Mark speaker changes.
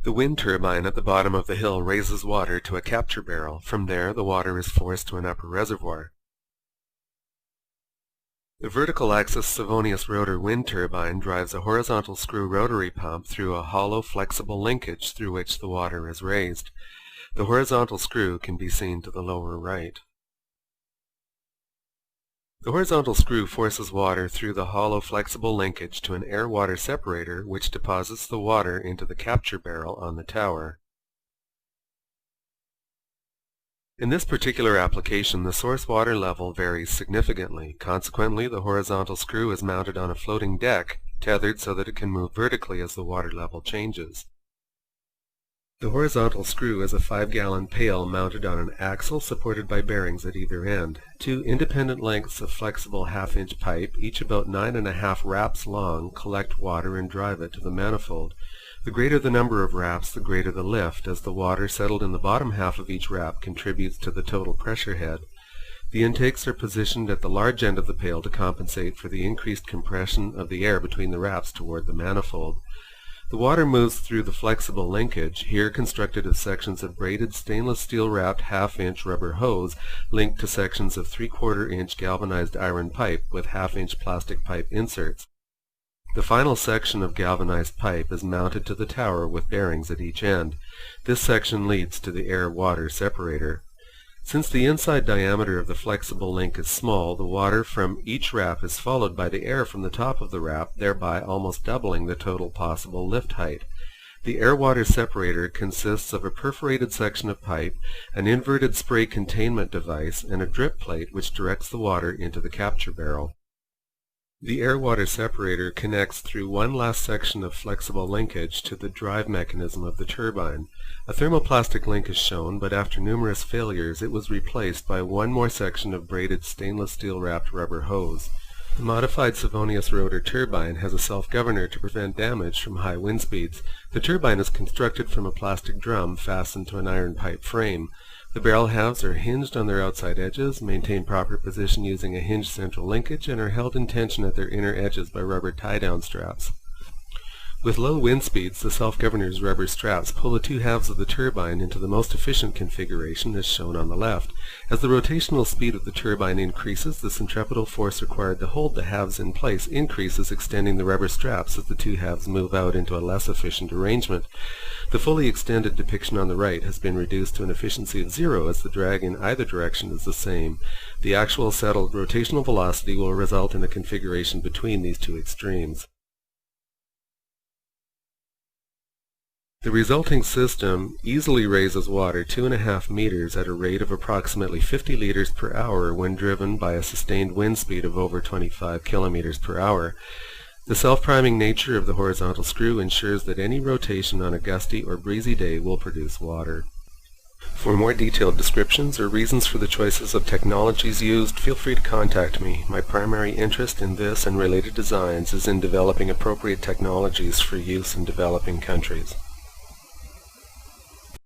Speaker 1: The wind turbine at the bottom of the hill raises water to a capture barrel. From there, the water is forced to an upper reservoir. The vertical axis Savonius rotor wind turbine drives a horizontal screw rotary pump through a hollow flexible linkage through which the water is raised. The horizontal screw can be seen to the lower right. The horizontal screw forces water through the hollow flexible linkage to an air-water separator which deposits the water into the capture barrel on the tower. In this particular application, the source water level varies significantly. Consequently, the horizontal screw is mounted on a floating deck, tethered so that it can move vertically as the water level changes. The horizontal screw is a 5-gallon pail mounted on an axle supported by bearings at either end. Two independent lengths of flexible half-inch pipe, each about 9½ wraps long, collect water and drive it to the manifold. The greater the number of wraps, the greater the lift, as the water settled in the bottom half of each wrap contributes to the total pressure head. The intakes are positioned at the large end of the pail to compensate for the increased compression of the air between the wraps toward the manifold. The water moves through the flexible linkage, here constructed of sections of braided stainless steel wrapped half-inch rubber hose linked to sections of 3/4 inch galvanized iron pipe with half-inch plastic pipe inserts. The final section of galvanized pipe is mounted to the tower with bearings at each end. This section leads to the air-water separator. Since the inside diameter of the flexible link is small, the water from each wrap is followed by the air from the top of the wrap, thereby almost doubling the total possible lift height. The air-water separator consists of a perforated section of pipe, an inverted spray containment device, and a drip plate which directs the water into the capture barrel. The air-water separator connects through one last section of flexible linkage to the drive mechanism of the turbine. A thermoplastic link is shown, but after numerous failures it was replaced by one more section of braided stainless steel wrapped rubber hose. The modified Savonius rotor turbine has a self-governor to prevent damage from high wind speeds. The turbine is constructed from a plastic drum fastened to an iron pipe frame. The barrel halves are hinged on their outside edges, maintain proper position using a hinged central linkage, and are held in tension at their inner edges by rubber tie-down straps. With low wind speeds, the self-governor's rubber straps pull the two halves of the turbine into the most efficient configuration, as shown on the left. As the rotational speed of the turbine increases, the centripetal force required to hold the halves in place increases, extending the rubber straps as the two halves move out into a less efficient arrangement. The fully extended depiction on the right has been reduced to an efficiency of 0 as the drag in either direction is the same. The actual settled rotational velocity will result in a configuration between these two extremes. The resulting system easily raises water 2½ meters at a rate of approximately 50 liters per hour when driven by a sustained wind speed of over 25 kilometers per hour. The self-priming nature of the horizontal screw ensures that any rotation on a gusty or breezy day will produce water. For more detailed descriptions or reasons for the choices of technologies used, feel free to contact me. My primary interest in this and related designs is in developing appropriate technologies for use in developing countries.